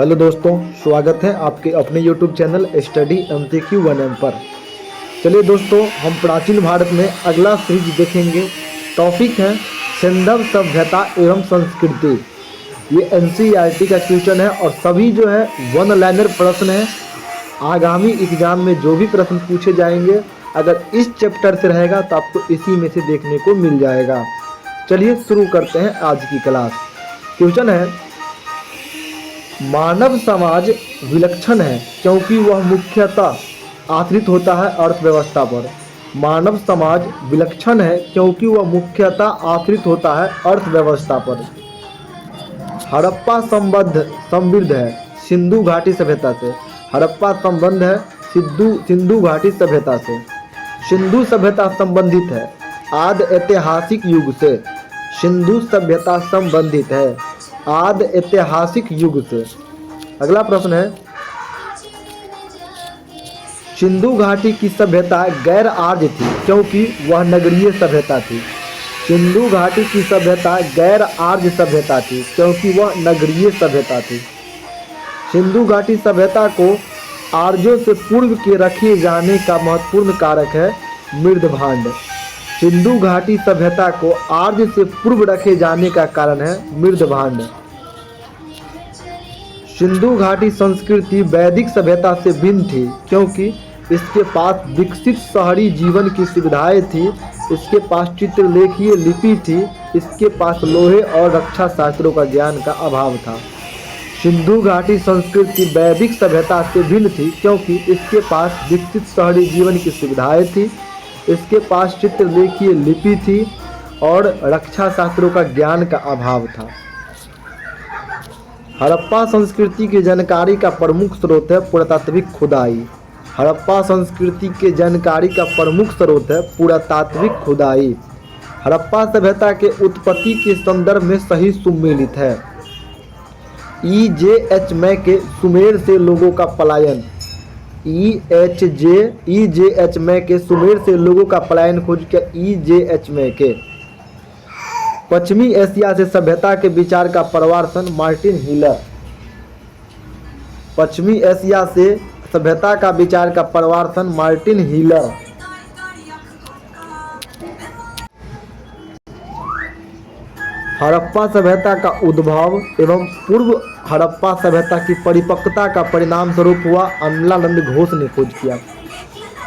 Hello दोस्तों, स्वागत है आपके अपने YouTube channel study MCQ 1M पर। चलिए दोस्तों, हम प्राचीन भारत में अगला सीरीज देखेंगे। टॉपिक है सिंधव सभ्यता एवं संस्कृति। ये NCERT का क्वेश्चन है और सभी जो है वन लाइनर प्रश्न है। आगामी एग्जाम में जो भी प्रश्न पूछे जाएंगे, अगर इस चैप्टर से रहेगा तो आपको इसी में से देखने को मिल जाएगा। चलिए शुरू करते हैं आज की क्लास। क्वेश्चन है, मानव समाज विलक्षण है क्योंकि वह मुख्यतः आश्रित होता है अर्थव्यवस्था पर। मानव समाज विलक्षण है क्योंकि वह मुख्यतः आश्रित होता है अर्थव्यवस्था पर। हड़प्पा समृद्ध है सिंधु घाटी सभ्यता से। हड़प्पा संबंध है सिंधु घाटी सभ्यता से। सिंधु सभ्यता संबंधित है आदि ऐतिहासिक युग से। सिंधु सभ्यता संबंधित है आदि ऐतिहासिक युग से। अगला प्रश्न है, सिंधु घाटी की सभ्यता गैर आर्य थी क्योंकि वह नगरीय सभ्यता थी। सिंधु घाटी की सभ्यता गैर आर्य सभ्यता थी क्योंकि वह नगरीय सभ्यता थी। सिंधु घाटी सभ्यता को आर्यों से पूर्व के रखे जाने का महत्वपूर्ण कारक है मृदभांड। सिंधु घाटी सभ्यता को आर्य से पूर्व रखे जाने का कारण है मृदभांड। सिंधु घाटी संस्कृति वैदिक सभ्यता से भिन्न थी क्योंकि इसके पास विकसित शहरी जीवन की सुविधाएं थी। इसके पास चित्रलेखीय लिपि थी। इसके पास लोहे और रक्षा शास्त्रों का ज्ञान का अभाव था। सिंधु घाटी संस्कृति वैदिक सभ्यता से भिन्न थी क्योंकि इसके पास विकसित शहरी जीवन की सुविधाएं थी। इसके पास चित्रलेखीय लिपि थी और रक्षा शास्त्रों का ज्ञान का अभाव था। हड़प्पा संस्कृति की जानकारी का प्रमुख स्रोत है पुरातात्विक खुदाई। हड़प्पा संस्कृति के जानकारी का प्रमुख स्रोत है पुरातात्विक खुदाई। हड़प्पा सभ्यता के उत्पत्ति के संदर्भ में सही सुमेलित है। EJH मैके सुमेर से लोगों का पलायन। EJH मैके सुमेर से लोगों का पलायन खोज किया EJH मैके। पश्चिमी एशिया से सभ्यता के विचार का प्रवर्तन मार्टिन हीलर। पश्चिमी एशिया से सभ्यता का विचार का प्रवर्तन मार्टिन हीलर। हड़प्पा सभ्यता का उद्भव एवं पूर्व हड़प्पा सभ्यता की परिपक्वता का परिणाम स्वरूप हुआ अमलानंद घोष ने खोज किया।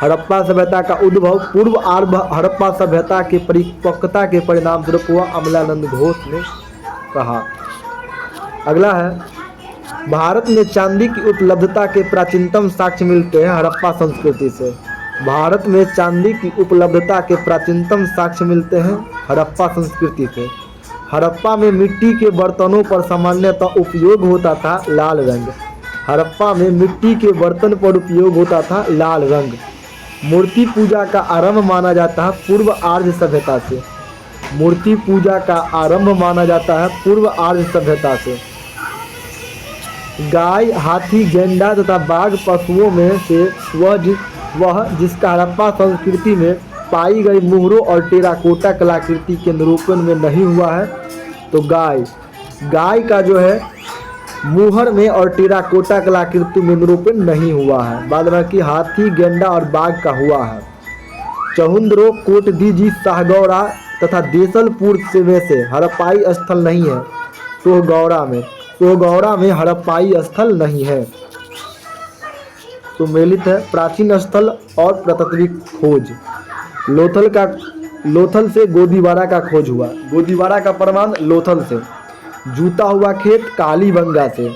हड़प्पा सभ्यता का उद्भव पूर्व आर्य हड़प्पा सभ्यता की परिपक्वता के परिणाम स्वरूप हुआ अमलानंद घोष ने कहा। अगला है, भारत में चांदी की उपलब्धता के प्राचीनतम साक्ष्य मिलते हैं हड़प्पा संस्कृति से। भारत में चांदी की उपलब्धता के प्राचीनतम साक्ष्य मिलते हैं हड़प्पा संस्कृति से। हड़प्पा में मिट्टी के बर्तनों पर सामान्यतः उपयोग होता था लाल रंग। हड़प्पा में मिट्टी के बर्तन पर उपयोग होता था लाल रंग। मूर्ति पूजा का आरंभ माना जाता है पूर्व आर्य सभ्यता से। मूर्ति पूजा का आरंभ माना जाता है पूर्व आर्य सभ्यता से। गाय, हाथी, गेंडा तथा बाघ पशुओं में से वह जिसका हड़प्पा संस्कृति में पाई गई मुहरों और टेराकोटा कलाकृति के निरूपण में नहीं हुआ है। तो गाय का जो है मुहर में और टेराकोटा कलाकृति में निरूपण नहीं हुआ है। बाद बाकी हाथी, गेंडा और बाघ का हुआ है। चहुंद्रो, कोटदीजी, शाहगौरा तथा देसलपुर में से हड़प्पाई स्थल नहीं है। सोहगौड़ा में हड़प्पाई स्थल नहीं है। सुमेलित है प्राचीन स्थल और पुरातात्विक खोज। लोथल से गोदीवारा का खोज हुआ। गोदीवारा का प्रमाण लोथल से। जूता हुआ खेत कालीबंगा से।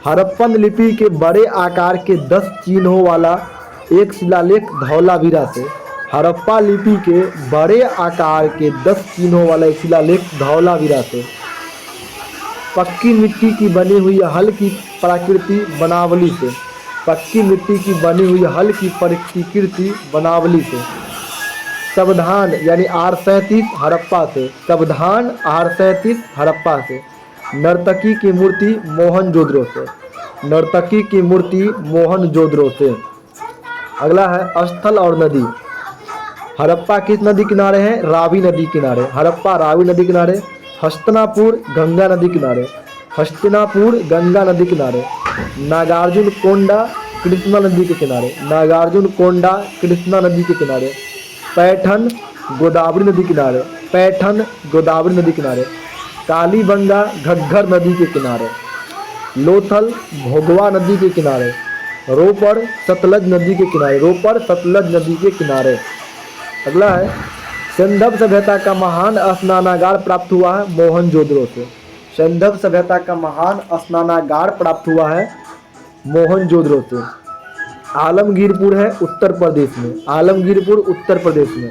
हड़प्पन लिपि के बड़े आकार के 10 चिन्हों वाला एक शिलालेख धौलावीरा से। हड़प्पा लिपि के बड़े आकार के 10 चिन्हों वाला एक शिलालेख धौलावीरा से। पक्की मिट्टी की बनी हुई हल की प्रतिकृति बनावली से। पक्की मिट्टी की बनी हुई हल की प्रतिकृति बनावली से। सावधान यानी R37 हड़प्पा से। सावधान R37 हड़प्पा से। नर्तकी की मूर्ति मोहनजोदड़ो से। नर्तकी की मूर्ति मोहनजोदड़ो से। अगला है स्थल और नदी। हड़प्पा किस नदी किनारे है? रावी नदी किनारे। हड़प्पा रावी नदी किनारे। हस्तिनापुर गंगा नदी किनारे। हस्तिनापुर गंगा नदी किनारे, नागार्जुन कोंडा कृष्णा नदी के किनारे, नागार्जुन कोंडा कृष्णा नदी के किनारे, पैठन गोदावरी नदी किनारे, पैठन गोदावरी नदी किनारे, कालीबंगा घग्घर नदी के किनारे, लोथल भोगवा नदी के किनारे, रोपड़ सतलज नदी के किनारे, रोपड़ सतलज नदी के किनारे। अगला है सिंधव सभ्यता का महान स्नानागार प्राप्त हुआ है मोहनजोदड़ो से। सिंधव सभ्यता का महान स्नानागार प्राप्त हुआ है मोहनजोदड़ो से। आलमगीरपुर है उत्तर प्रदेश में, आलमगीरपुर उत्तर प्रदेश में,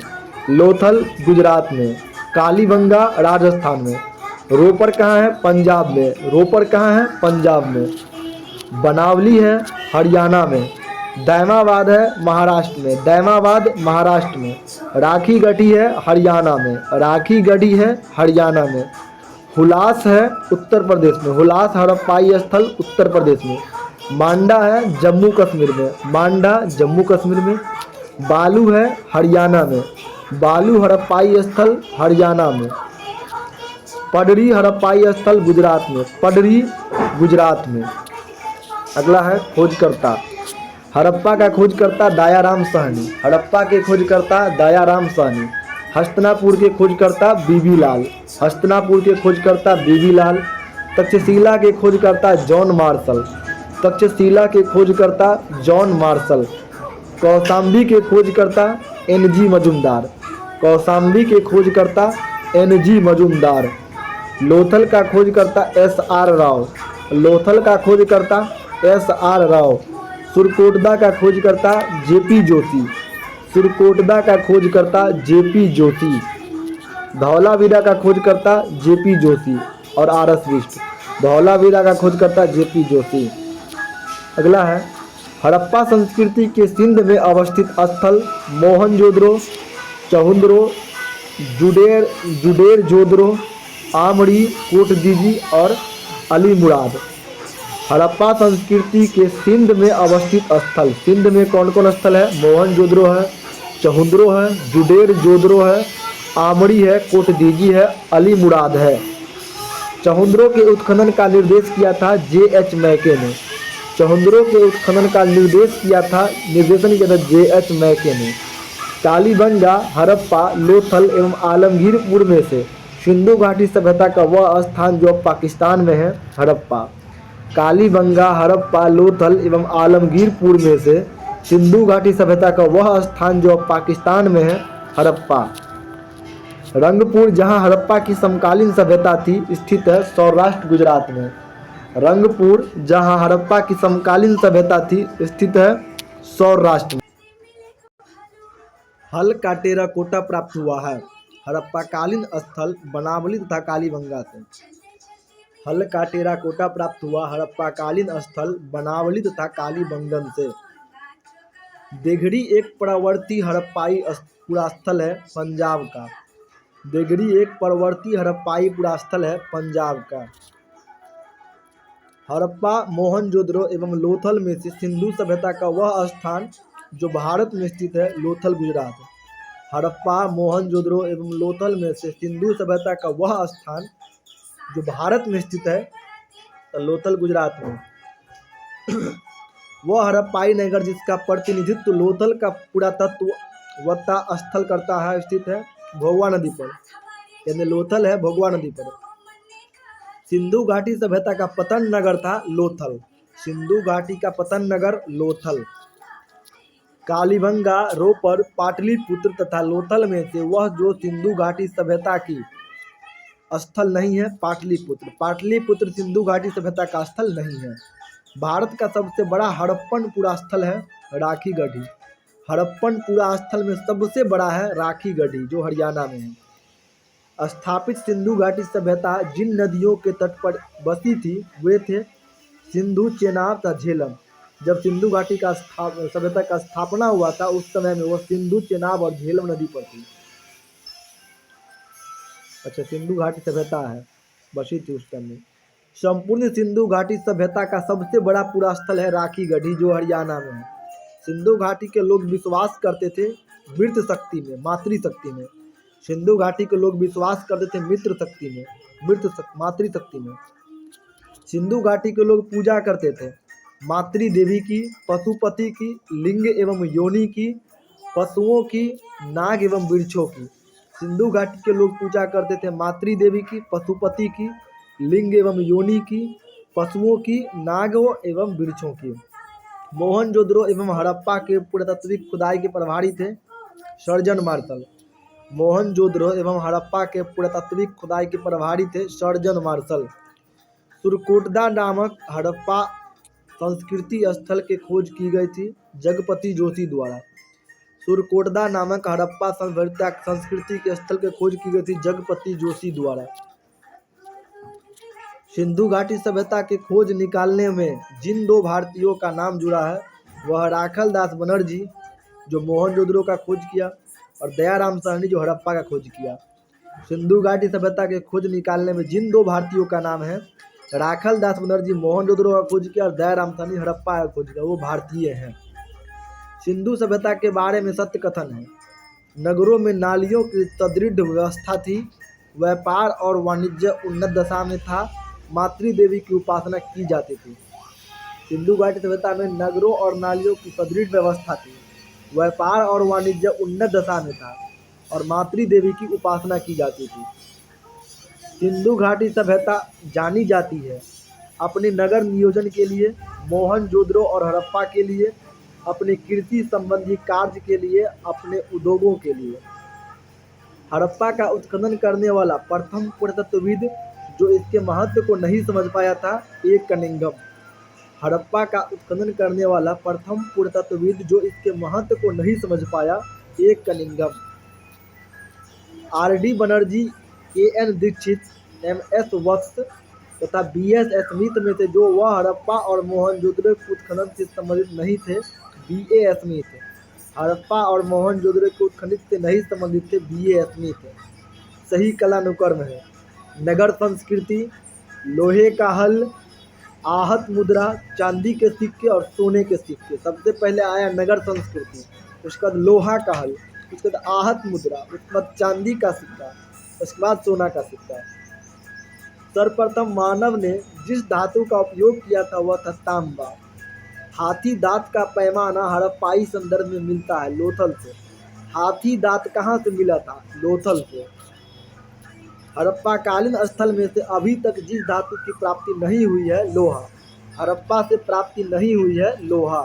लोथल गुजरात में, कालीबंगा राजस्थान में, रोपड़ कहाँ है पंजाब में, रोपड़ कहाँ है पंजाब में, बनावली है हरियाणा में, दैमाबाद है महाराष्ट्र में, दैमाबाद महाराष्ट्र में, राखी गढ़ी है हरियाणा में, राखी गढ़ी है हरियाणा में, हुलास है उत्तर प्रदेश में, हुलास हड़प्पाई स्थल उत्तर प्रदेश में, मांडा है जम्मू कश्मीर में, मांडा जम्मू कश्मीर में, बालू है हरियाणा में, बालू हड़प्पाई स्थल हरियाणा में, पडरी हड़प्पाई स्थल गुजरात में, पडरी गुजरात में। अगला है खोजकर्ता। हड़प्पा का खोजकर्ता दयाराम साहनी, हड़प्पा के खोजकर्ता दयाराम साहनी, हस्तिनापुर के खोजकर्ता बीबी लाल, हस्तिनापुर के खोजकर्ता बीबी लाल, तक्षशिला के खोजकर्ता जॉन मार्शल, तक्षशिला के खोजकर्ता जॉन मार्शल, कौशाम्बी के खोजकर्ता एन.जी. मजुमदार, कौशाम्बी के खोजकर्ता एन.जी. मजुमदार, लोथल का खोजकर्ता एस.आर. राव, लोथल का खोजकर्ता एस.आर. राव, सुरकोटदा का खोजकर्ता जे.पी. जोशी, सुरकोटदा का खोजकर्ता जे.पी. जोशी, धौलावीरा का खोजकर्ता जे.पी. जोशी और आर.एस. बिष्ट, धौलावीरा का खोजकर्ता जे.पी. जोशी। अगला है हड़प्पा संस्कृति के सिंध में अवस्थित स्थल मोहनजोदड़ो, चहुंद्रो, जुडेर जोदड़ो, आमड़ी, कोटदीजी और अलीमुराद। हड़प्पा संस्कृति के सिंध में अवस्थित स्थल, सिंध में कौन कौन स्थल है? मोहनजोदड़ो है, चहुंद्रो है, जुडेर जोदड़ो है, आमड़ी है, कोटदीजी है, अलीमुराद है। चहुंद्रो के उत्खनन का निर्देश किया था जे.एच. मैके ने, चहुंद्रो के उत्खनन का निर्देशन किया था जे.एच. मैके ने। कालीबंगा, हड़प्पा, लोथल एवं आलमगीरपुर में से सिंधु घाटी सभ्यता का वह स्थान जो पाकिस्तान में है हड़प्पा। कालीबंगा, हड़प्पा, लोथल एवं आलमगीरपुर में से सिंधु घाटी सभ्यता का वह स्थान जो पाकिस्तान में है हड़प्पा। रंगपुर जहां हड़प्पा की समकालीन सभ्यता थी स्थित है सौराष्ट्र गुजरात में। रंगपुर जहां हड़प्पा की समकालीन सभ्यता थी स्थित है सौराष्ट्र में। हल का टेराकोटा प्राप्त हुआ है हड़प्पाकालीन स्थल बनावली तथा कालीबंगा से। हल का टेराकोटा प्राप्त हुआ हड़प्पाकालीन स्थल बनावली तथा कालीबंगन से। देगरी एक प्रवर्ती हड़प्पाई पुरास्थल है पंजाब का। देगरी एक प्रवर्ती हड़प्पाई पुरास्थल है पंजाब का। हड़प्पा, मोहनजोदड़ो एवं लोथल में से सिंधु सभ्यता का वह स्थान जो भारत में स्थित है लोथल गुजरात। हड़प्पा, मोहनजोदड़ो एवं लोथल में से सिंधु सभ्यता का वह स्थान जो भारत में स्थित है लोथल गुजरात में। वह हड़प्पाई नगर जिसका प्रतिनिधित्व लोथल का पुरातत्वता स्थल करता है स्थित है भोगवा नदी पर, यानी लोथल है भोगवा नदी पर। सिंधु घाटी सभ्यता का पतन नगर था लोथल। सिंधु घाटी का पतन नगर लोथल। कालीबंगा, रोपड़, पाटलिपुत्र तथा लोथल में से वह जो सिंधु घाटी सभ्यता की स्थल नहीं है पाटलिपुत्र। पाटलिपुत्र सिंधु घाटी सभ्यता का स्थल नहीं है। भारत का सबसे बड़ा हड़प्पन पुरास्थल है राखी गढ़ी। हड़प्पन पुरास्थल में सबसे बड़ा है राखी गढ़ी जो हरियाणा में है। स्थापित सिंधु घाटी सभ्यता जिन नदियों के तट पर बसी थी वे थे सिंधु, चेनाब तथा झेलम। जब सिंधु घाटी का सभ्यता का स्थापना हुआ था उस समय में वह सिंधु, चेनाब और झेलम नदी पर थी। अच्छा, सिंधु घाटी सभ्यता है बसी थी उस समय। संपूर्ण सिंधु घाटी सभ्यता का सबसे बड़ा पुरास्थल है राखी गढ़ी जो हरियाणा में है। सिंधु घाटी के लोग विश्वास करते थे मृत शक्ति में, मातृशक्ति में। सिंधु घाटी के लोग विश्वास करते थे मित्र शक्ति में, मातृशक्ति में। सिंधु घाटी के लोग पूजा करते थे मातृ देवी की, पशुपति की, लिंग एवं योनि की, पशुओं की, नाग एवं वृक्षों की। सिंधु घाटी के लोग पूजा करते थे मातृ देवी की, पशुपति की, लिंग एवं योनि की, पशुओं की, नागों एवं वृक्षों की। मोहनजोदड़ो एवं हड़प्पा के पुरातात्विक खुदाई के प्रभारी थे सर्जन मार्शल। मोहनजोदड़ो एवं हड़प्पा के पुरातात्विक खुदाई के प्रभारी थे सर्जन मार्शल। सुरकोटदा नामक हड़प्पा संस्कृति स्थल की खोज की गई थी जगपति जोशी द्वारा। सुरकोटदा नामक हड़प्पा सभ्यता संस्कृति के स्थल की खोज की गई थी जगपति जोशी द्वारा। सिंधु घाटी सभ्यता की खोज निकालने में जिन दो भारतीयों का नाम जुड़ा है वह राखल दास बनर्जी जो मोहनजोदड़ो का खोज किया और दयाराम साहनी जो हड़प्पा का खोज किया। सिंधु घाटी सभ्यता की खोज निकालने में जिन दो भारतीयों का नाम है राखल दास बनर्जी मोहनजोदड़ो का खोज किया और दयाराम साहनी हड़प्पा का खोज किया, वो भारतीय हैं। सिंधु सभ्यता के बारे में सत्य कथन है। नगरों में नालियों की सुदृढ़ व्यवस्था थी, व्यापार और वाणिज्य उन्नत दशा में था, मातृ देवी की उपासना की जाती थी। सिंधु घाटी सभ्यता में नगरों और नालियों की सुदृढ़ व्यवस्था थी, व्यापार और वाणिज्य उन्नत दशा में था और मातृ देवी की उपासना की जाती थी। सिंधु घाटी सभ्यता जानी जाती है अपने नगर नियोजन के लिए, मोहनजोदड़ो और हड़प्पा के लिए, अपने कृषि संबंधी कार्य के लिए, अपने उद्योगों के लिए। हड़प्पा का उत्खनन करने वाला प्रथम पुरातत्वविद जो इसके महत्व को नहीं समझ पाया था ए कनिंघम। हड़प्पा का उत्खनन करने वाला प्रथम पुरातत्वविद जो इसके महत्व को नहीं समझ पाया A Cunningham. R D. Banerjee, K N. Dikshit, M S. Vats तथा बी.एस. स्मिथ में थे जो वह हड़प्पा और मोहनजोदड़ो के उत्खनन से संबंधित नहीं थे। बी.ए. स्मिथ हड़प्पा और मोहनजोदड़ो के उत्खनन से नहीं संबंधित थे। बी.ए. स्मिथ सही कलानुक्रम है। नगर संस्कृति, लोहे का हल, आहत मुद्रा, चांदी के सिक्के और सोने के सिक्के। सबसे पहले आया नगर संस्कृति, उसके बाद लोहा का हल, उसके बाद आहत मुद्रा, उसके बाद चांदी का सिक्का, उसके बाद सोना का सिक्का। सर्वप्रथम मानव ने जिस धातु का उपयोग किया था वह था तांबा। हाथी दांत का पैमाना हड़प्पाई संदर्भ में मिलता है लोथल से। हाथी दांत कहाँ से मिला था? लोथल से। हड़प्पाकालीन स्थल में से अभी तक जिस धातु की प्राप्ति नहीं हुई है लोहा। हड़प्पा से प्राप्ति नहीं हुई है लोहा।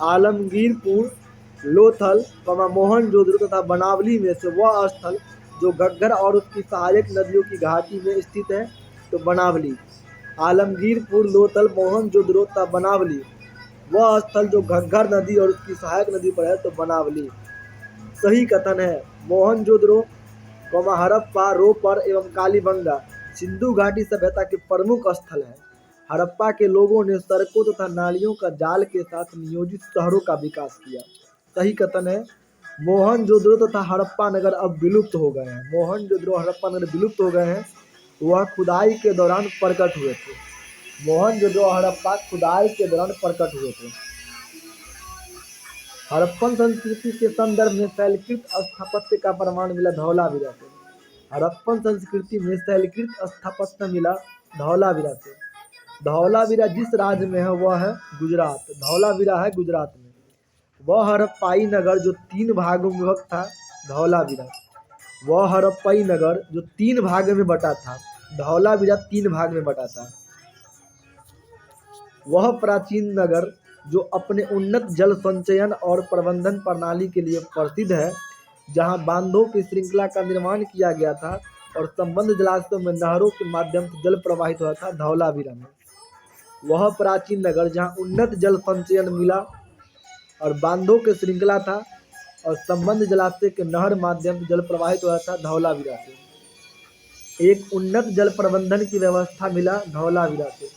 आलमगीरपुर, लोथल, मोहनजोदड़ो तथा बनावली में से वह स्थल जो घग्गर और उसकी सहायक नदियों की घाटी में स्थित है तो बनावली। आलमगीरपुर, लोथल, मोहनजोदड़ो तथा बनावली वह स्थल जो घग्गर नदी और उसकी सहायक नदी पर है तो बनावली। सही कथन है। मोहनजोदड़ो, हड़प्पा, रोपर एवं कालीबंगा सिंधु घाटी सभ्यता के प्रमुख स्थल है। हड़प्पा के लोगों ने सड़कों तथा नालियों का जाल के साथ नियोजित शहरों का विकास किया। सही कथन है। मोहनजोदड़ो तथा हड़प्पा नगर अब विलुप्त हो गए हैं। मोहनजोदड़ो हड़प्पा नगर विलुप्त हो गए हैं। वह खुदाई के दौरान प्रकट हुए थे। मोहनजोदड़ो हड़प्पा खुदाई के दौरान प्रकट हुए थे। हड़प्पन संस्कृति के संदर्भ में शैलकृत स्थापत्य का प्रमाण मिला धौलावीरा से। हड़प्पन संस्कृति में शैलकृत स्थापत्य मिला धौलावीरा से। धौलावीरा जिस राज्य में है वह है गुजरात। धौलावीरा है गुजरात में। वह हड़प्पाई नगर जो 3 भागों में विभक्त था धौलावीरा। वह हड़प्पाई नगर जो 3 भाग में बटा था। धौलावीरा 3 भाग में बटा था। वह प्राचीन नगर जो अपने उन्नत जल संचयन और प्रबंधन प्रणाली के लिए प्रसिद्ध है, जहां बांधों की श्रृंखला का निर्माण किया गया था और संबद्ध जलाशयों में नहरों के माध्यम से जल प्रवाहित हुआ था धौलावीरा में। वह प्राचीन नगर जहां उन्नत जल संचयन मिला और बांधों की श्रृंखला था और संबद्ध जलाशय के नहर माध्यम से जल प्रवाहित हुआ था धौलावीरा से। एक उन्नत जल प्रबंधन की व्यवस्था मिला धौलावीरा से।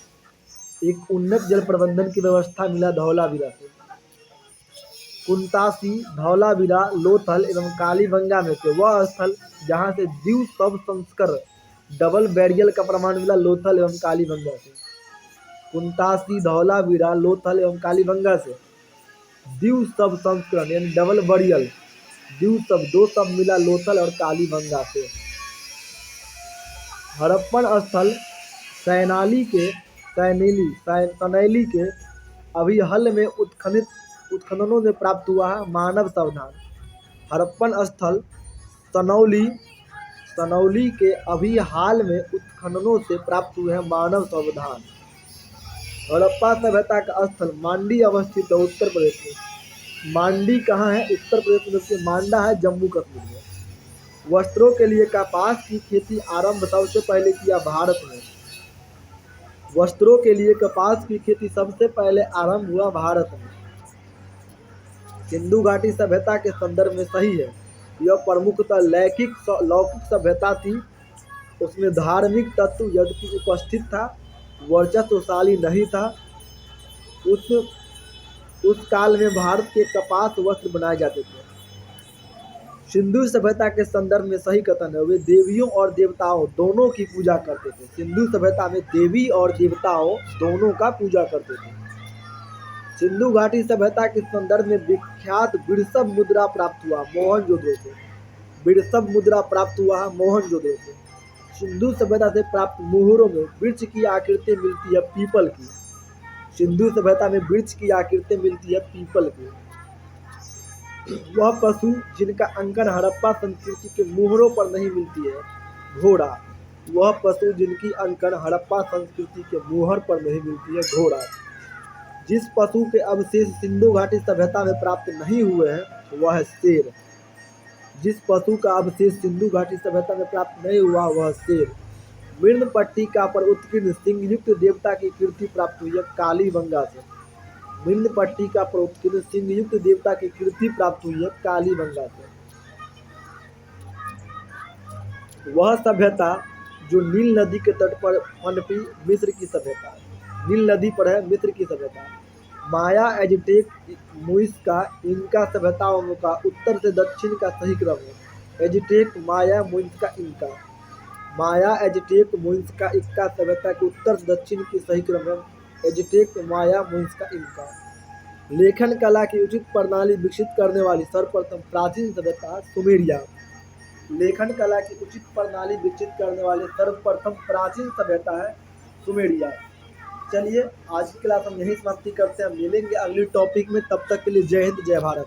एक उन्नत जल प्रबंधन की व्यवस्था मिला धौलावीरा से। कुंतासी, धौलावीरा, लोथल एवं कालीबंगा में से वह स्थल जहां से द्वीप सब संस्कर डबल बैरियल का प्रमाण मिला लोथल एवं कालीबंगा से। कुंतासी, धौलावीरा, लोथल एवं कालीबंगा से द्वीप सब संस्करण यानी डबल बैरियल द्वीप सब 2 सब मिला लोथल और कालीबंगा से। हड़प्पन स्थल सैनैली के अभी हाल में उत्खननों में प्राप्त हुआ है मानव सावधान। हड़प्पन स्थल सनौली के अभी हाल में उत्खननों से प्राप्त हुए हैं मानव सावधान। हड़प्पा सभ्यता का स्थल मांडी अवस्थित है उत्तर प्रदेश में। मांडी कहाँ है? उत्तर प्रदेश में। जबकि मांडा है जम्मू कश्मीर में। वस्त्रों के लिए कपास की खेती आरंभ सबसे पहले किया भारत में। वस्त्रों के लिए कपास की खेती सबसे पहले आरंभ हुआ भारत में। सिंधु घाटी सभ्यता के संदर्भ में सही है। यह प्रमुखतः लौकिक सभ्यता थी। उसमें धार्मिक तत्व यद्यपि उपस्थित था, वर्चस्वशाली नहीं था। उस काल में भारत के कपास वस्त्र बनाए जाते थे। सिंधु सभ्यता के संदर्भ में सही कथन है। वे देवियों और देवताओं दोनों की पूजा करते थे। सिंधु सभ्यता में देवी और देवताओं दोनों का पूजा करते थे। सिंधु घाटी सभ्यता के संदर्भ में विख्यात बिरसब मुद्रा प्राप्त हुआ मोहनजोदड़ो से। बिरसब मुद्रा प्राप्त हुआ है मोहनजोदड़ो से। सिंधु सभ्यता से प्राप्त मोहरों में वृक्ष की आकृति मिलती है पीपल की। सिंधु सभ्यता में वृक्ष की आकृति मिलती है पीपल की। वह पशु जिनका अंकन हड़प्पा संस्कृति के मोहरों पर नहीं मिलती है घोड़ा। वह पशु जिनकी अंकन हड़प्पा संस्कृति के मोहर पर नहीं मिलती है घोड़ा। जिस पशु के अवशेष सिंधु घाटी सभ्यता में प्राप्त नहीं हुए हैं वह है शेर। जिस पशु का अवशेष सिंधु घाटी सभ्यता में प्राप्त नहीं हुआ वह शेर। मृण पट्टिका पर उत्कीर्ण सिंहयुक्त देवता की कृति प्राप्त हुई है कालीबंगा से। मृण पट्टिका पर उत्कीर्ण सिंहयुक्त देवता की कृति प्राप्त हुई है कालीबंगा से। वह सभ्यता जो नील नदी के तट पर पनपी मिस्र की सभ्यता। नील नदी पर है मिस्र की सभ्यता। माया, एज़टेक, मुइस्का, इंका सभ्यताओं का उत्तर से दक्षिण का सही क्रम है। एज़टेक, माया, मुइस्का, इंका। माया, एज़टेक, मुइस्का, इंका सभ्यता के उत्तर से दक्षिण की सही क्रम है। एज़टेक, माया, मुइस्का, इंका। लेखन कला की उचित प्रणाली विकसित करने वाली सर्वप्रथम प्राचीन सभ्यता सुमेरिया। लेखन कला की उचित प्रणाली विकसित करने वाली सर्वप्रथम प्राचीन सभ्यता है सुमेरिया। चलिए आज की क्लास हम यही समाप्ति करते हैं। मिलेंगे अगली टॉपिक में। तब तक के लिए जय हिंद, जय भारत।